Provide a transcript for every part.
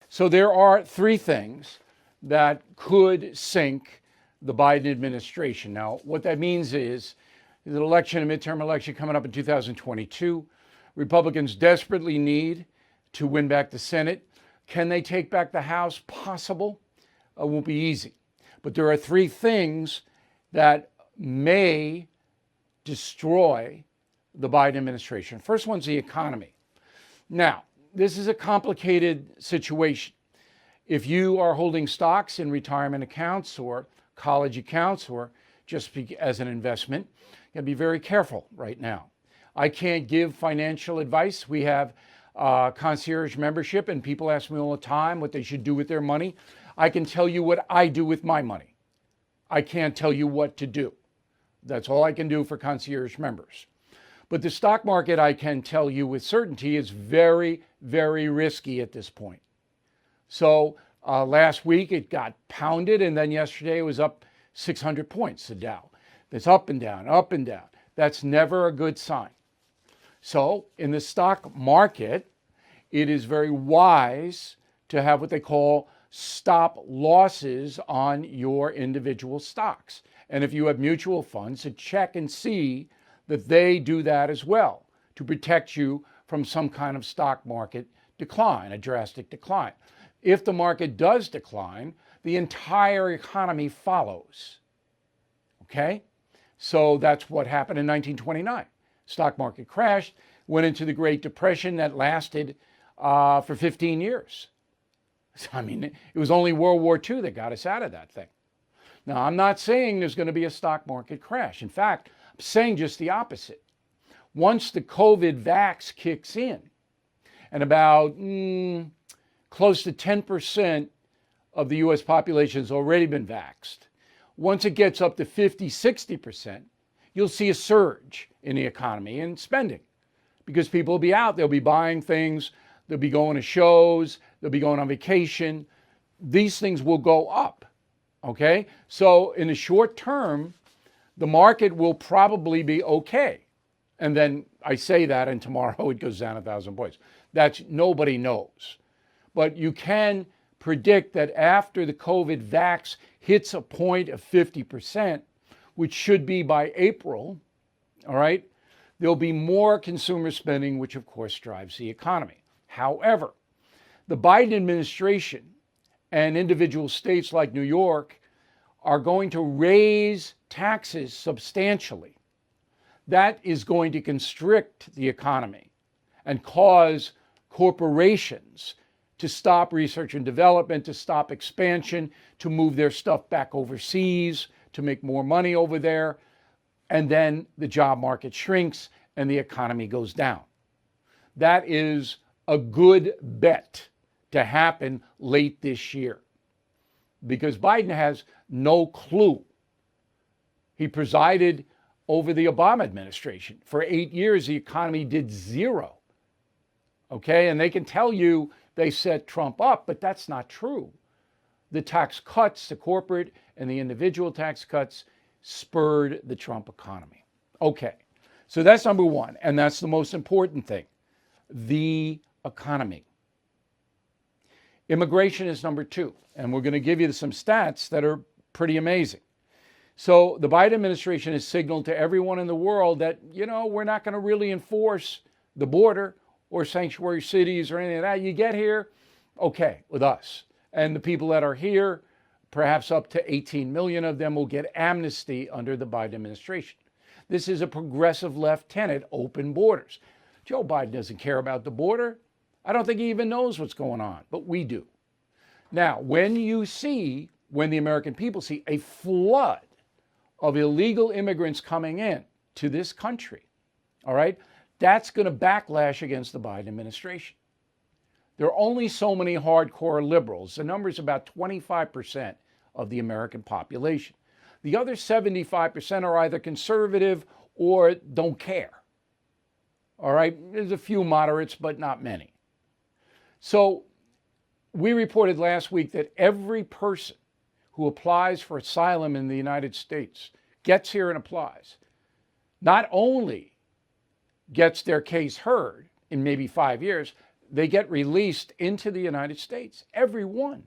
So there are three things that could sink the Biden administration. Now, what that means is an election, a midterm election coming up in 2022. Republicans desperately need to win back the Senate. Can they take back the House? Possible. It won't be easy. But there are three things that may destroy the Biden administration. First one's the economy. Now, this is a complicated situation. If you are holding stocks in retirement accounts or college accounts or just as an investment, you got to be very careful right now. I can't give financial advice. We have concierge membership, and people ask me all the time what they should do with their money. I can tell you what I do with my money. I can't tell you what to do. That's all I can do for concierge members. But the stock market, I can tell you with certainty, is very, very risky at this point. So last week it got pounded, and then yesterday it was up 600 points, the Dow. It's up and down, up and down. That's never a good sign. So in the stock market, it is very wise to have what they call stop losses on your individual stocks. And if you have mutual funds, to check and see that they do that as well to protect you from some kind of stock market decline, a drastic decline. If the market does decline, the entire economy follows. Okay? So that's what happened in 1929. Stock market crashed, went into the Great Depression that lasted for 15 years. I mean, it was only World War II that got us out of that thing. Now, I'm not saying there's going to be a stock market crash. In fact, I'm saying just the opposite. Once the COVID vax kicks in, and about close to 10% of the US population has already been vaxxed, once it gets up to 50, 60%, you'll see a surge in the economy and spending because people will be out, they'll be buying things, they'll be going to shows, they'll be going on vacation. These things will go up, okay? So in the short term, the market will probably be okay. And then I say that and tomorrow it goes down 1,000 points. That's nobody knows. But you can predict that after the COVID vax hits a point of 50%, which should be by April, all right, there'll be more consumer spending, which of course drives the economy. However, the Biden administration and individual states like New York are going to raise taxes substantially. That is going to constrict the economy and cause corporations to stop research and development, to stop expansion, to move their stuff back overseas, to make more money over there. And then the job market shrinks and the economy goes down. That is a good bet to happen late this year because Biden has no clue. He presided over the Obama administration. For 8 years, the economy did zero. Okay, and they can tell you they set Trump up, but that's not true. The tax cuts, the corporate and the individual tax cuts spurred the Trump economy. Okay, so that's number one, and that's the most important thing, the economy. Immigration is number two, and we're going to give you some stats that are pretty amazing. So the Biden administration has signaled to everyone in the world that, we're not going to really enforce the border or sanctuary cities or anything like that. You get here, okay, with us. And the people that are here, perhaps up to 18 million of them will get amnesty under the Biden administration. This is a progressive left tenet, open borders. Joe Biden doesn't care about the border. I don't think he even knows what's going on, but we do. Now, when the American people see a flood of illegal immigrants coming in to this country, all right, that's going to backlash against the Biden administration. There are only so many hardcore liberals. The number is about 25% of the American population. The other 75% are either conservative or don't care. All right, there's a few moderates, but not many. So we reported last week that every person who applies for asylum in the United States gets here and applies, not only gets their case heard in maybe 5 years, they get released into the United States. Every one,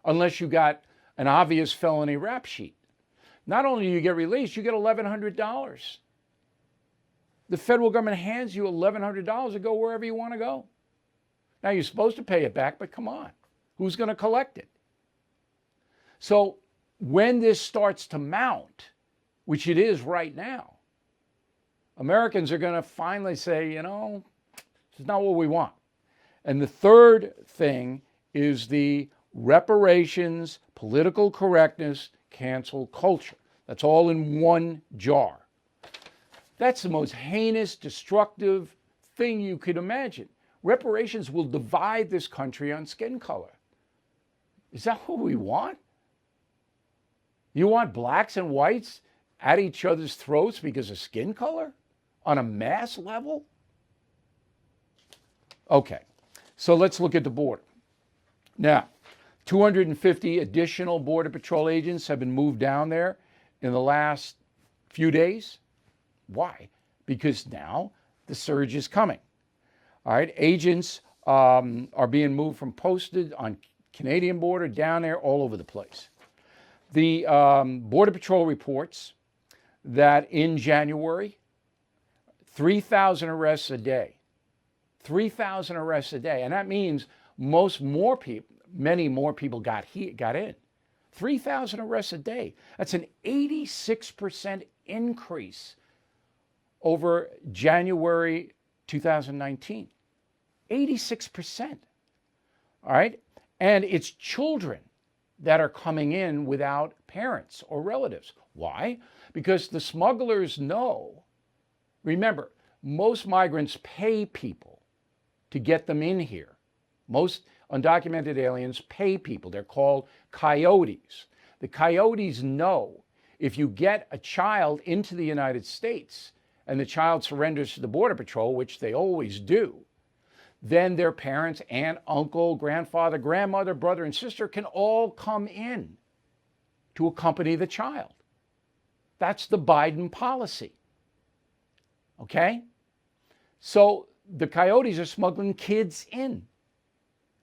unless you got an obvious felony rap sheet. Not only do you get released, you get $1,100. The federal government hands you $1,100 to go wherever you want to go. Now, you're supposed to pay it back, but come on, who's going to collect it? So when this starts to mount, which it is right now, Americans are going to finally say, you know, it's not what we want. And the third thing is the reparations, political correctness, cancel culture. That's all in one jar. That's the most heinous, destructive thing you could imagine. Reparations will divide this country on skin color. Is that what we want? You want blacks and whites at each other's throats because of skin color on a mass level? Okay, so let's look at the border. Now, 250 additional Border Patrol agents have been moved down there in the last few days. Why? Because now the surge is coming. All right, agents are being moved from posted on Canadian border down there all over the place. The Border Patrol reports that in January, 3,000 arrests a day. 3,000 arrests a day. And that means many more people got in. 3,000 arrests a day. That's an 86% increase over January 2019. 86%. All right? And it's children that are coming in without parents or relatives. Why? Because the smugglers know. Remember, most migrants pay people to get them in here. Most undocumented aliens pay people. They're called coyotes. The coyotes know if you get a child into the United States and the child surrenders to the Border Patrol, which they always do, then their parents, aunt, uncle, grandfather, grandmother, brother, and sister can all come in to accompany the child. That's the Biden policy. Okay? So the coyotes are smuggling kids in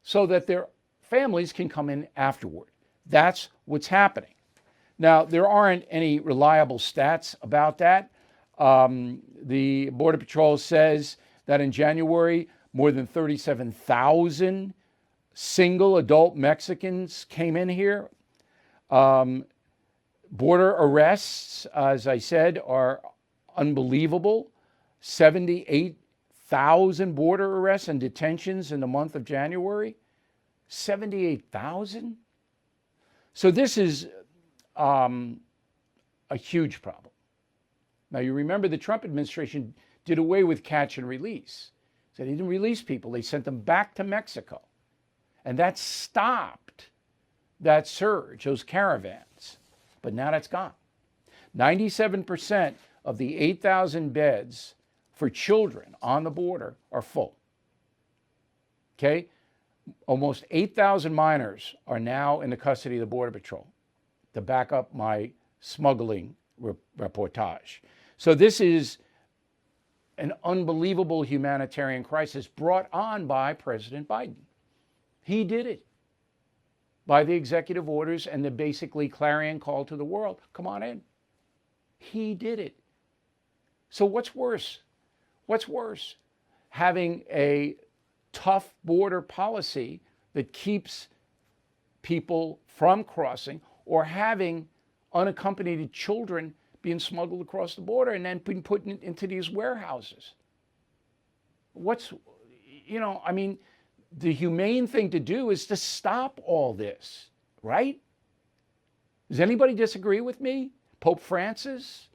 so that their families can come in afterward. That's what's happening. Now, there aren't any reliable stats about that. The Border Patrol says that in January, more than 37,000 single adult Mexicans came in here. Border arrests, as I said, are unbelievable. 78,000 border arrests and detentions in the month of January. 78,000? So this is a huge problem. Now, you remember the Trump administration did away with catch and release. They didn't release people. They sent them back to Mexico. And that stopped that surge, those caravans. But now that's gone. 97% of the 8,000 beds for children on the border are full. Okay? Almost 8,000 minors are now in the custody of the Border Patrol, to back up my smuggling reportage. So this is an unbelievable humanitarian crisis brought on by President Biden. He did it by the executive orders and the basically clarion call to the world. Come on in. He did it. So what's worse? What's worse? Having a tough border policy that keeps people from crossing, or having unaccompanied children being smuggled across the border and then being put into these warehouses. The humane thing to do is to stop all this, right? Does anybody disagree with me? Pope Francis?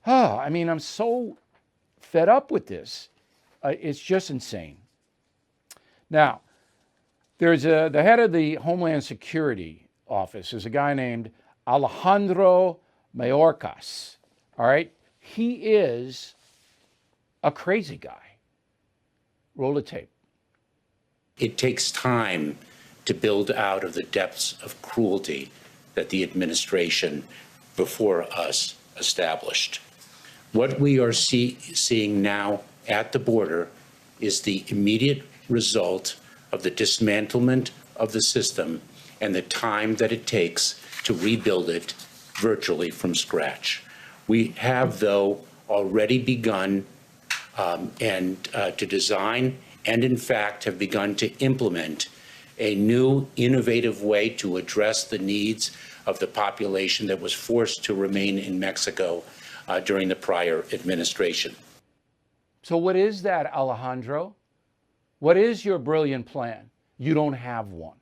I'm so fed up with this. It's just insane. Now, there's the head of the Homeland Security Office is a guy named Alejandro Mayorkas. All right? He is a crazy guy. Roll the tape. It takes time to build out of the depths of cruelty that the administration before us established. What we are seeing now at the border is the immediate result of the dismantlement of the system and the time that it takes to rebuild it virtually from scratch. We have, though, already begun to design and, in fact, have begun to implement a new, innovative way to address the needs of the population that was forced to remain in Mexico during the prior administration. So what is that, Alejandro? What is your brilliant plan? You don't have one.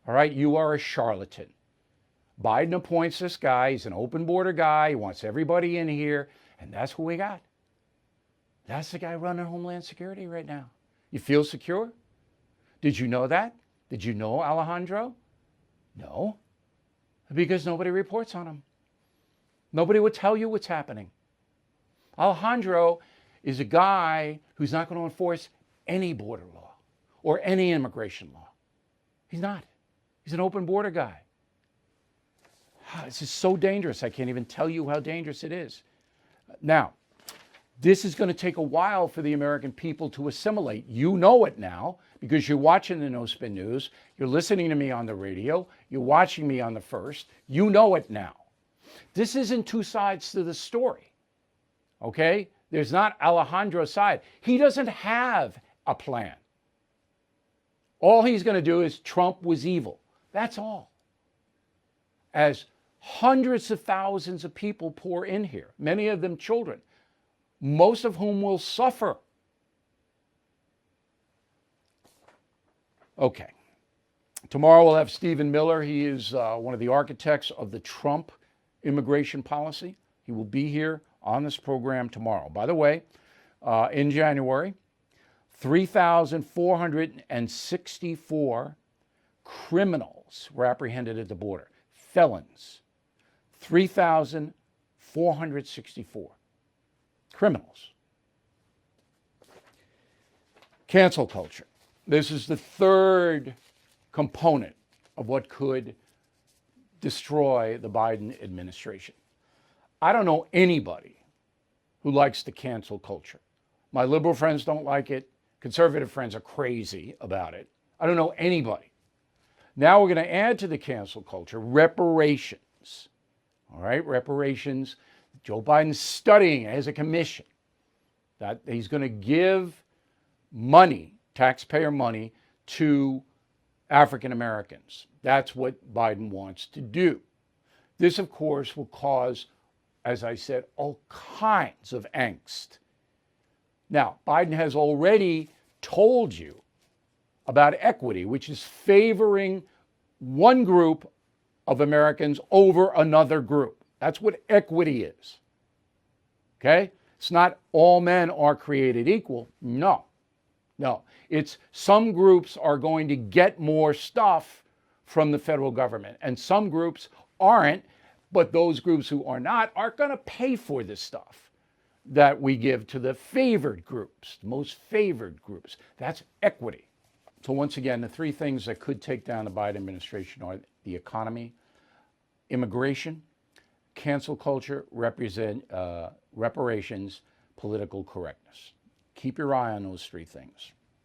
All right, you are a charlatan. Biden appoints this guy. He's an open border guy. He wants everybody in here, and that's who we got. That's the guy running Homeland Security right now. You feel secure? Did you know that? Did you know, Alejandro? No, because nobody reports on him. Nobody would tell you what's happening. Alejandro is a guy who's not going to enforce any border law or any immigration law. He's not. He's an open border guy. This is so dangerous. I can't even tell you how dangerous it is. Now, this is going to take a while for the American people to assimilate. You know it now because you're watching the No Spin News. You're listening to me on the radio. You're watching me on the First. You know it now. This isn't two sides to the story. Okay? There's not Alejandro's side. He doesn't have a plan. All he's going to do is Trump was evil. That's all. As hundreds of thousands of people pour in here, many of them children, most of whom will suffer. Okay. Tomorrow we'll have Stephen Miller. He is one of the architects of the Trump immigration policy. He will be here on this program tomorrow. By the way, in January, 3,464 criminals were apprehended at the border. Felons. 3,464 criminals. Cancel culture. This is the third component of what could destroy the Biden administration. I don't know anybody who likes the cancel culture. My liberal friends don't like it. Conservative friends are crazy about it. I don't know anybody. Now we're going to add to the cancel culture reparations. All right, reparations. Joe Biden's studying it as a commission that he's going to give money, taxpayer money, to African Americans. That's what Biden wants to do. This, of course, will cause, as I said, all kinds of angst. Now, Biden has already told you about equity, which is favoring one group of Americans over another group. That's what equity is. Okay? It's not all men are created equal. No. It's some groups are going to get more stuff from the federal government, and some groups aren't, but those groups who are not are going to pay for this stuff that we give to the favored groups, the most favored groups. That's equity. So once again, the three things that could take down the Biden administration are the economy, immigration, cancel culture, reparations, political correctness. Keep your eye on those three things.